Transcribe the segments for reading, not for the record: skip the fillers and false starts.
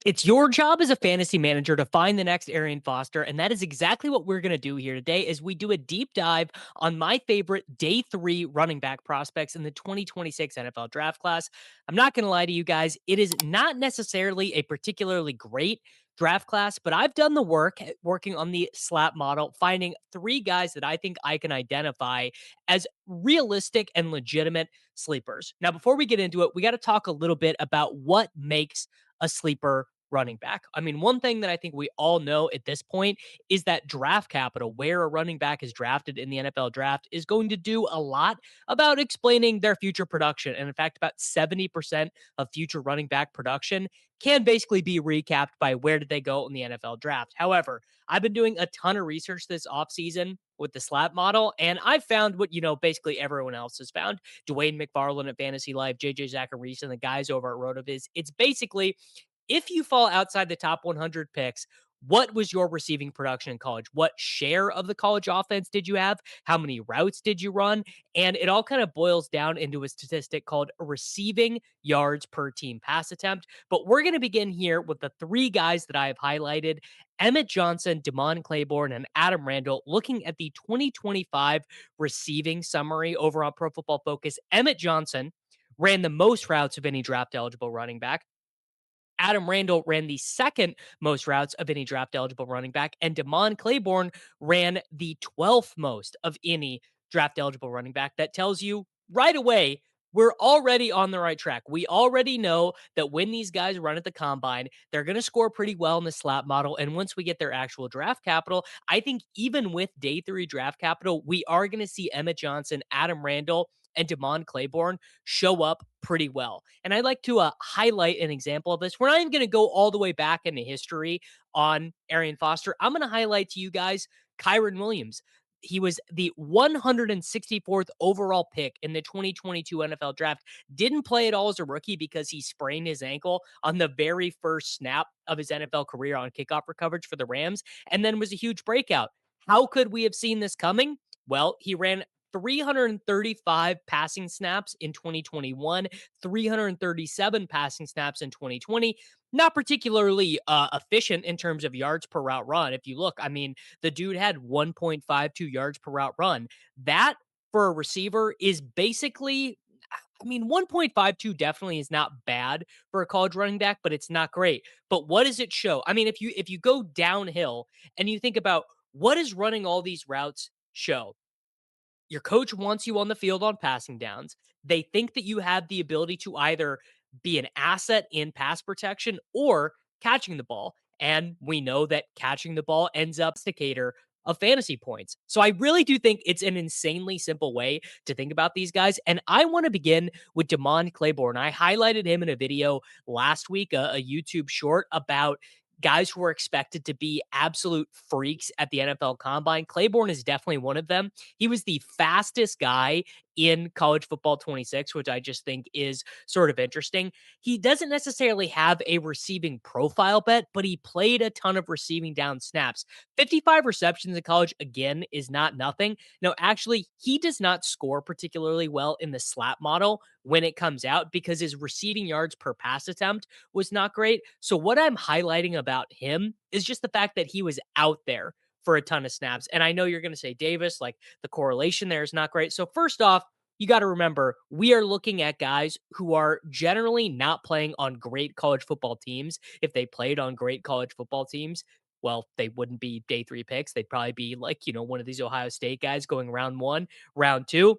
It's your job as a fantasy manager to find the next Arian Foster, and that is exactly what we're going to do here today as we do a deep dive on my favorite day 3 running back prospects in the 2026 NFL draft class. I'm not going to lie to you guys, it is not necessarily a particularly great draft class, but I've done the work working on the slap model, finding 3 guys that I think I can identify as realistic and legitimate sleepers. Now, before we get into it, we got to talk a little bit about what makes a sleeper running back. I mean, one thing that I think we all know at this point is that draft capital, where a running back is drafted in the NFL draft, is going to do a lot about explaining their future production. And in fact, about 70% of future running back production can basically be recapped by where did they go in the NFL draft. However, I've been doing a ton of research this offseason with the slap model, and I've found what, basically everyone else has found. Dwayne McFarland at Fantasy Life, JJ Zacharias, and the guys over at RotoViz. It's basically if you fall outside the top 100 picks, what was your receiving production in college? What share of the college offense did you have? How many routes did you run? And it all kind of boils down into a statistic called receiving yards per team pass attempt. But we're going to begin here with the 3 guys that I have highlighted: Emmett Johnson, Claiborne, and Adam Randall. Looking at the 2025 receiving summary over on Pro Football Focus, Emmett Johnson ran the most routes of any draft eligible running back. Adam Randall ran the second most routes of any draft eligible running back, and Claiborne ran the 12th most of any draft eligible running back. That tells you right away we're already on the right track. We already know that when these guys run at the combine, they're going to score pretty well in the slap model. And once we get their actual draft capital, I think even with day 3 draft capital, we are going to see Emmett Johnson, Adam Randall, and Claiborne show up pretty well. And I'd like to highlight an example of this. We're not even going to go all the way back into history on Arian Foster. I'm going to highlight to you guys Kyren Williams. He was the 164th overall pick in the 2022 NFL draft. Didn't play at all as a rookie because he sprained his ankle on the very first snap of his NFL career on kickoff coverage for the Rams, and then was a huge breakout. How could we have seen this coming? Well, he ran 335 passing snaps in 2021, 337 passing snaps in 2020. Not particularly efficient in terms of yards per route run. If you look, I mean, the dude had 1.52 yards per route run. That for a receiver is basically, I mean, 1.52 definitely is not bad for a college running back, but it's not great. But what does it show? I mean, if you go downhill and you think about what is running all these routes show, your coach wants you on the field on passing downs. They think that you have the ability to either be an asset in pass protection or catching the ball. And we know that catching the ball ends up indicator of fantasy points. So I really do think it's an insanely simple way to think about these guys. And I want to begin with Claiborne. I highlighted him in a video last week, a YouTube short about guys who are expected to be absolute freaks at the NFL Combine. Claiborne is definitely one of them. He was the fastest guy in college football 26, which I just think is sort of interesting. He doesn't necessarily have a receiving profile bet, but he played a ton of receiving down snaps. 55 receptions in college, again, is not nothing. No, actually, he does not score particularly well in the slap model when it comes out because his receiving yards per pass attempt was not great. So, what I'm highlighting about him is just the fact that he was out there for a ton of snaps. And I know you're going to say, Davis, like the correlation there is not great. So, first off, you got to remember we are looking at guys who are generally not playing on great college football teams. If they played on great college football teams, well, they wouldn't be day 3 picks. They'd probably be like, one of these Ohio State guys going round 1, round 2.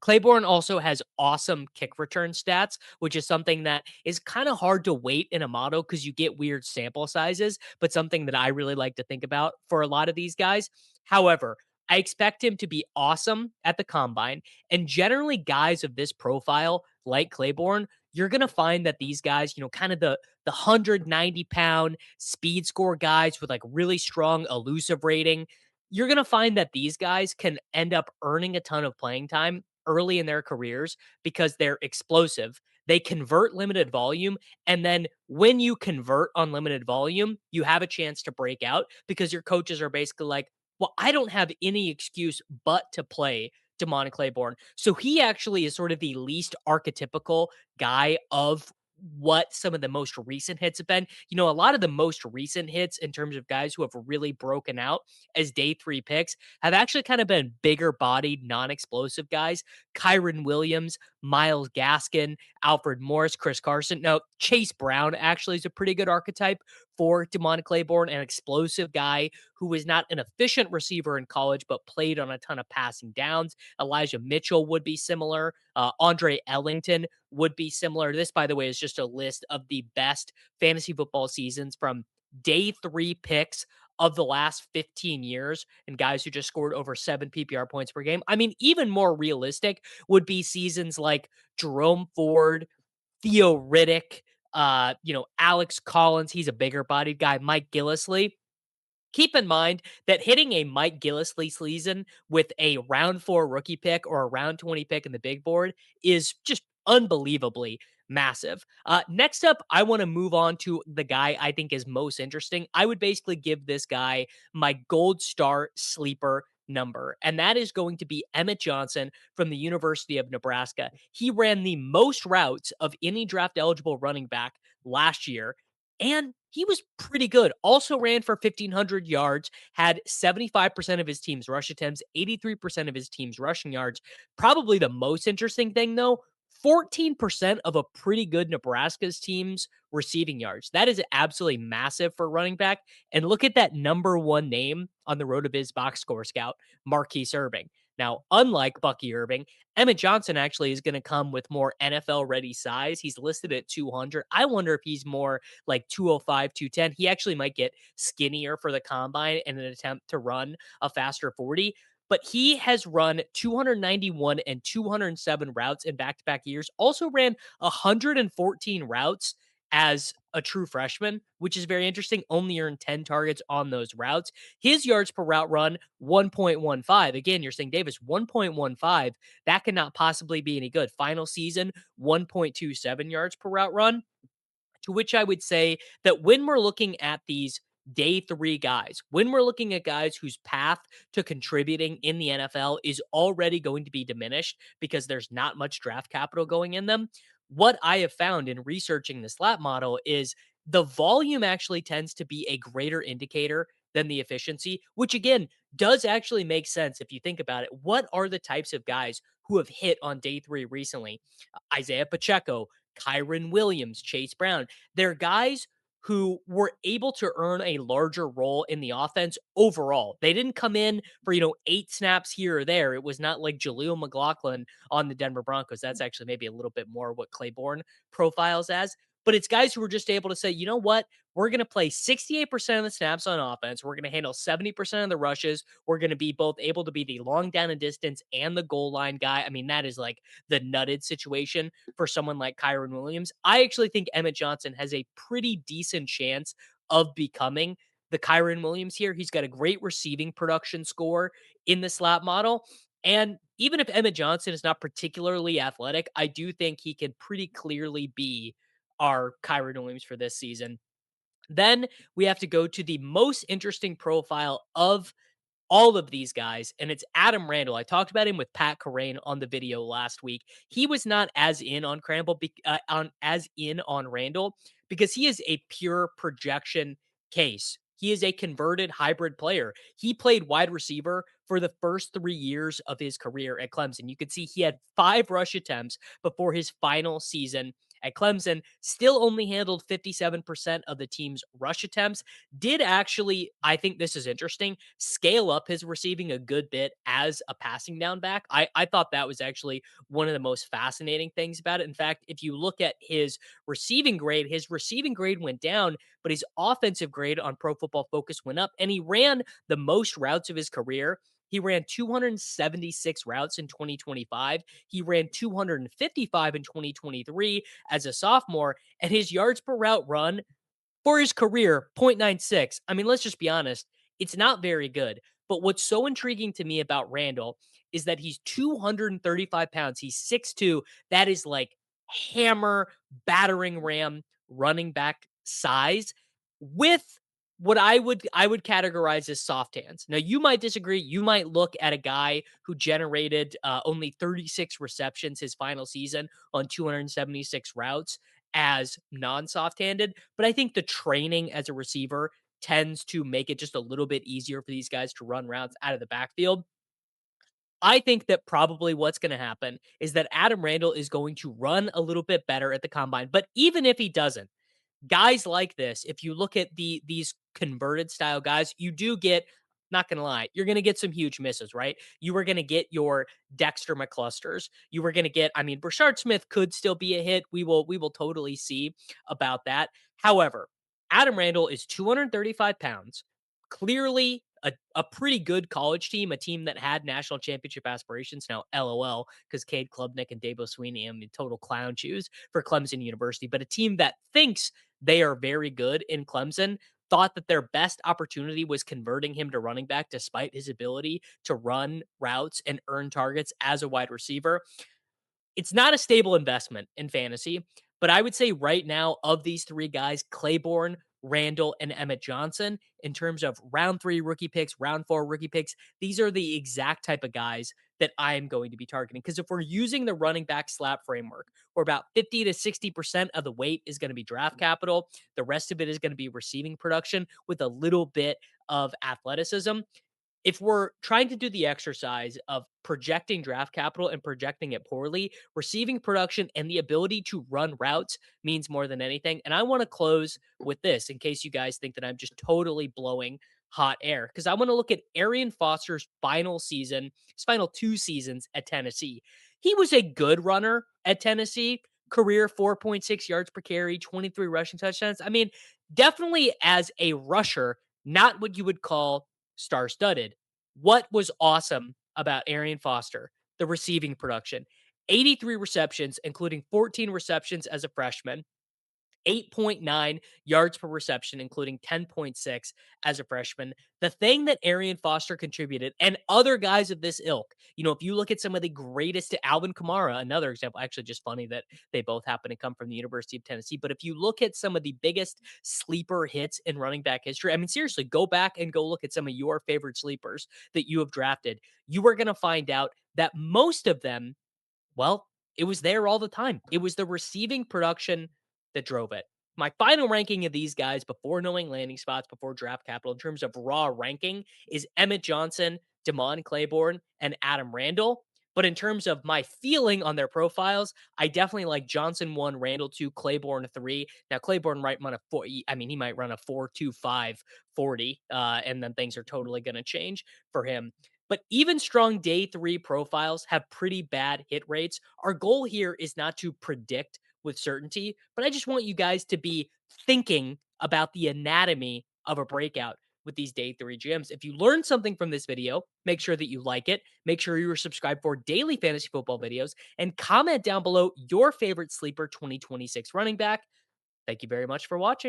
Claiborne also has awesome kick return stats, which is something that is kind of hard to weight in a model because you get weird sample sizes, but something that I really like to think about for a lot of these guys. However, I expect him to be awesome at the combine. And generally, guys of this profile, like Claiborne, you're going to find that these guys, kind of the 190-pound speed score guys with like really strong elusive rating, you're going to find that these guys can end up earning a ton of playing time early in their careers because they're explosive. They convert limited volume. And then when you convert on limited volume, you have a chance to break out because your coaches are basically like, well, I don't have any excuse but to play Claiborne. So he actually is sort of the least archetypical guy of what some of the most recent hits have been. A lot of the most recent hits in terms of guys who have really broken out as day three picks have actually kind of been bigger bodied, non explosive guys. Kyren Williams, Miles Gaskin, Alfred Morris, Chris Carson. Now, Chase Brown actually is a pretty good archetype for Claiborne, an explosive guy who was not an efficient receiver in college, but played on a ton of passing downs. Elijah Mitchell would be similar. Andre Ellington would be similar. This, by the way, is just a list of the best fantasy football seasons from day three picks of the last 15 years and guys who just scored over 7 PPR points per game. I mean, even more realistic would be seasons like Jerome Ford, Theo Riddick, Alex Collins. He's a bigger bodied guy. Mike Gillisley. Keep in mind that hitting a Mike Gillisley season with a round four rookie pick or a round 20 pick in the big board is just unbelievably massive. Next up, I want to move on to the guy I think is most interesting. I would basically give this guy my gold star sleeper number, and that is going to be Emmett Johnson from the University of Nebraska. He ran the most routes of any draft eligible running back last year, and he was pretty good. Also ran for 1,500 yards, had 75% of his team's rush attempts, 83% of his team's rushing yards. Probably the most interesting thing, though, 14% of a pretty good Nebraska's team's receiving yards. That is absolutely massive for running back. And look at that number one name on the RotoViz box score scout, Marquise Irving. Now, unlike Bucky Irving, Emmett Johnson actually is going to come with more NFL ready size. He's listed at 200. I wonder if he's more like 205, 210. He actually might get skinnier for the combine in an attempt to run a faster 40. But he has run 291 and 207 routes in back to back years. Also ran 114 routes as a true freshman, which is very interesting. Only earned 10 targets on those routes. His yards per route run, 1.15. Again, you're saying, Davis, 1.15. That cannot possibly be any good. Final season, 1.27 yards per route run. To which I would say that when we're looking at these day three guys, when we're looking at guys whose path to contributing in the NFL is already going to be diminished because there's not much draft capital going in them, what I have found in researching the slot model is the volume actually tends to be a greater indicator than the efficiency, which again does actually make sense if you think about it. What are the types of guys who have hit on day three recently? Isaiah Pacheco, Kyren Williams, Chase Brown. They're guys who were able to earn a larger role in the offense overall. They didn't come in for, 8 snaps here or there. It was not like Jaleel McLaughlin on the Denver Broncos. That's actually maybe a little bit more what Claiborne profiles as. But it's guys who were just able to say, you know what? We're going to play 68% of the snaps on offense. We're going to handle 70% of the rushes. We're going to be both able to be the long down and distance and the goal line guy. I mean, that is like the nutted situation for someone like Kyren Williams. I actually think Emmett Johnson has a pretty decent chance of becoming the Kyren Williams here. He's got a great receiving production score in the slot model. And even if Emmett Johnson is not particularly athletic, I do think he can pretty clearly be our Kyren Williams for this season. Then we have to go to the most interesting profile of all of these guys, and it's Adam Randall. I talked about him with Pat Kyren on the video last week. He was not as in on Randall because he is a pure projection case. He is a converted hybrid player. He played wide receiver for the first 3 years of his career at Clemson. You could see he had 5 rush attempts before his final season at Clemson, still only handled 57% of the team's rush attempts. Did actually, I think this is interesting, scale up his receiving a good bit as a passing down back. I thought that was actually one of the most fascinating things about it. In fact, if you look at his receiving grade went down, but his offensive grade on Pro Football Focus went up, and he ran the most routes of his career. He ran 276 routes in 2025. He ran 255 in 2023 as a sophomore, and his yards per route run for his career, 0.96. I mean, let's just be honest. It's not very good. But what's so intriguing to me about Randall is that he's 235 pounds. He's 6'2". That is like hammer, battering ram, running back size with what I would categorize as soft hands. Now, you might disagree. You might look at a guy who generated only 36 receptions his final season on 276 routes as non-soft handed, but I think the training as a receiver tends to make it just a little bit easier for these guys to run routes out of the backfield. I think that probably what's going to happen is that Adam Randall is going to run a little bit better at the combine. But even if he doesn't, guys like this, if you look at these converted style guys, you do get, not gonna lie, you're gonna get some huge misses, right? You were gonna get your Dexter McClusters. You were gonna get, I mean, Brashard Smith could still be a hit. We will totally see about that. However, Adam Randall is 235 pounds, clearly a pretty good college team, a team that had national championship aspirations. Now, LOL, because Cade Klubnik and Dabo Sweeney, I mean, total clown shoes for Clemson University, but a team that thinks they are very good in Clemson, thought that their best opportunity was converting him to running back despite his ability to run routes and earn targets as a wide receiver. It's not a stable investment in fantasy, but I would say right now of these three guys, Claiborne, Randall, and Emmett Johnson, in terms of round 3 rookie picks, round 4 rookie picks, these are the exact type of guys that I am going to be targeting. Because if we're using the running back slap framework, where about 50 to 60% of the weight is going to be draft capital, the rest of it is going to be receiving production with a little bit of athleticism. If we're trying to do the exercise of projecting draft capital and projecting it poorly, receiving production and the ability to run routes means more than anything. And I want to close with this in case you guys think that I'm just totally blowing hot air, because I want to look at Arian Foster's final season, his final 2 seasons at Tennessee. He was a good runner at Tennessee, career 4.6 yards per carry, 23 rushing touchdowns. I mean, definitely as a rusher, not what you would call star studded. What was awesome about Arian Foster? The receiving production. 83 receptions, including 14 receptions as a freshman, 8.9 yards per reception, including 10.6 as a freshman. The thing that Arian Foster contributed, and other guys of this ilk, if you look at some of the greatest, Alvin Kamara, another example, actually just funny that they both happen to come from the University of Tennessee. But if you look at some of the biggest sleeper hits in running back history, I mean, seriously, go back and go look at some of your favorite sleepers that you have drafted. You are going to find out that most of them, well, it was there all the time. It was the receiving production that drove it. My final ranking of these guys before knowing landing spots, before draft capital, in terms of raw ranking, is Emmett Johnson, Damon Claiborne, and Adam Randall. But in terms of my feeling on their profiles, I definitely like Johnson 1, Randall 2, Claiborne 3. Now, Claiborne might run a 4. I mean, he might run a 4.25 40, and then things are totally going to change for him. But even strong day 3 profiles have pretty bad hit rates. Our goal here is not to predict with certainty, but I just want you guys to be thinking about the anatomy of a breakout with these day 3 gyms. If you learned something from this video, make sure that you like it. Make sure you are subscribed for daily fantasy football videos and comment down below your favorite sleeper 2026 running back. Thank you very much for watching.